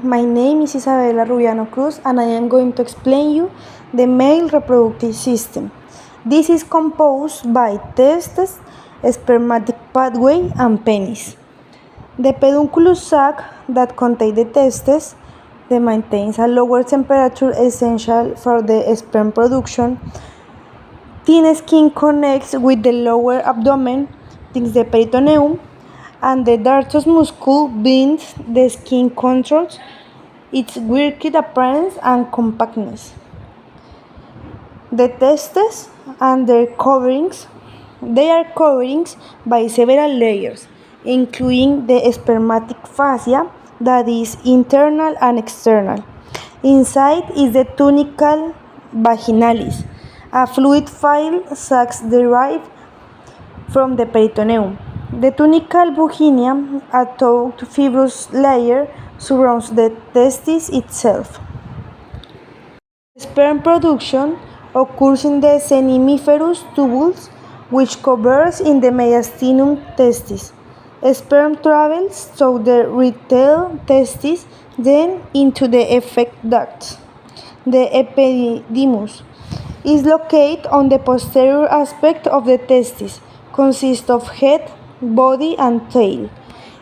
my name is Isabella Rubiano Cruz and I am going to explain you the male reproductive system. This is composed by testes, spermatic pathway and penis. The pedunculus sac that contains the testes that maintains a lower temperature essential for the sperm production. Thin skin connects with the lower abdomen, the peritoneum, and the dartos muscle binds the skin controls its wicked appearance and compactness. The testes and their coverings. They are coverings by several layers, including the spermatic fascia that is internal and external. Inside is the tunicle vaginalis, a fluid file sac derived from the peritoneum. The tunicle vagina, a taut fibrous layer, surrounds the testis itself. Sperm production occurs in the seminiferous tubules, which covers in the mediastinum testis. Sperm travels through the retail testis, then into the effect ducts. The epididymis is located on the posterior aspect of the testis, consists of head, body, and tail.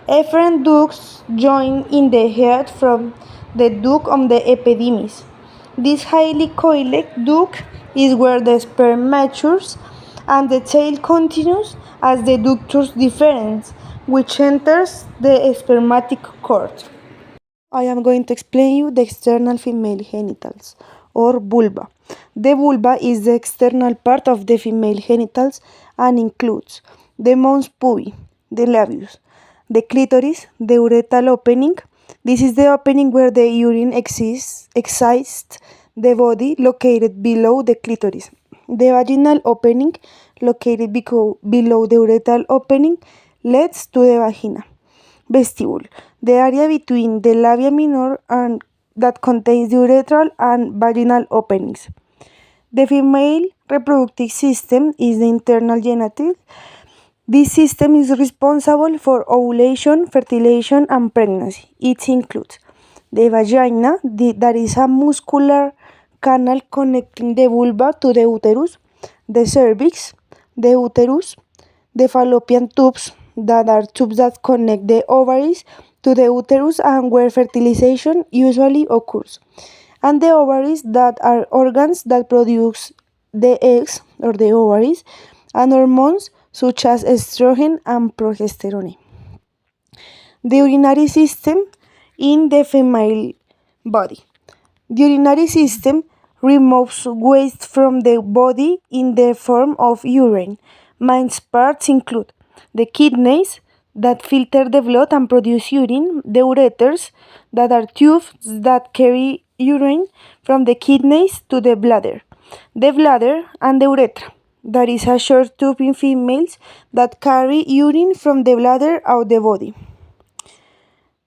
Efferent ducts join in the head from the duct of the epididymis. This highly coiled duct is where the sperm matures, and the tail continues as the ductus deferens, which enters the spermatic cord. I am going to explain you the external female genitals or vulva. The vulva is the external part of the female genitals and includes the mons pubis, the labius, the clitoris, the urethral opening. This is the opening where the urine exits the body, located below the clitoris. The vaginal opening, located below the urethral opening, leads to the vagina. Vestibule, the area between the labia minor and that contains the urethral and vaginal openings. The female reproductive system is the internal genital. This system is responsible for ovulation, fertilization, and pregnancy. It includes the vagina, that is a muscular canal connecting the vulva to the uterus, the cervix, the uterus, the fallopian tubes, that are tubes that connect the ovaries to the uterus and where fertilization usually occurs, and the ovaries, that are organs that produce the eggs or the ovaries, and hormones such as estrogen and progesterone. The urinary system in the female body. The urinary system removes waste from the body in the form of urine. Main parts include the kidneys that filter the blood and produce urine, the ureters that are tubes that carry urine from the kidneys to the bladder, and the urethra that is a short tube in females that carry urine from the bladder out the body.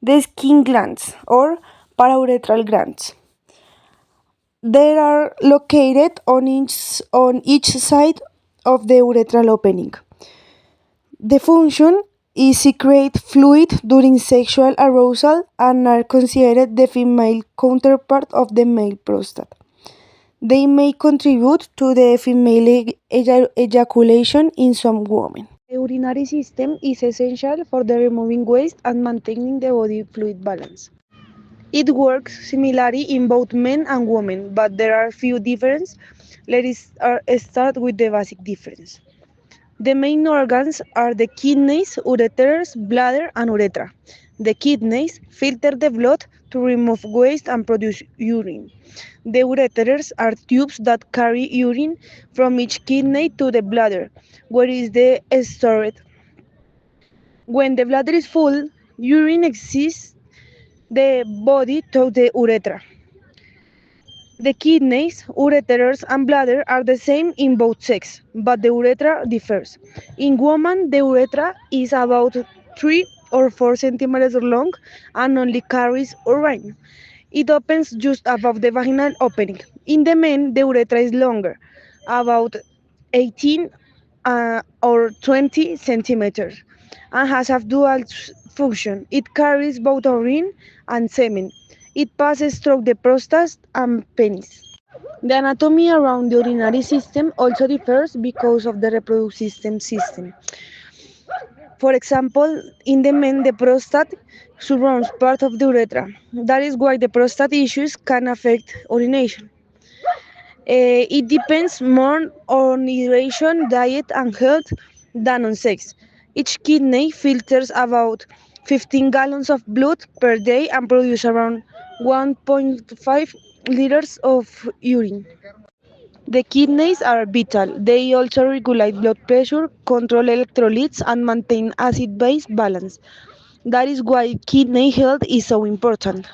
The skin glands or parauretral glands. They are located on each side of the urethral opening. The function is secrete fluid during sexual arousal and are considered the female counterpart of the male prostate. They may contribute to the female ejaculation in some women. The urinary system is essential for the removing waste and maintaining the body fluid balance. It works similarly in both men and women, but there are few differences. Let us start with the basic difference. The main organs are the kidneys, ureters, bladder, and urethra. The kidneys filter the blood to remove waste and produce urine. The ureters are tubes that carry urine from each kidney to the bladder, where is the stored. When the bladder is full, urine exits the body to the urethra. The kidneys, ureters, and bladder are the same in both sexes, but the urethra differs. In women, the urethra is about 3 or 4 centimeters long and only carries urine. It opens just above the vaginal opening. In the men, the urethra is longer, about 18 or 20 centimeters, and has a dual function. It carries both urine and semen. It passes through the prostate and penis. The anatomy around the urinary system also differs because of the reproductive system. For example, in the men, the prostate surrounds part of the urethra. That is why the prostate issues can affect urination. It depends more on hydration, diet, and health than on sex. Each kidney filters about 15 gallons of blood per day and produces around 1.5 liters of urine. The kidneys are vital. They also regulate blood pressure, control electrolytes, and maintain acid base balance. That is why kidney health is so important.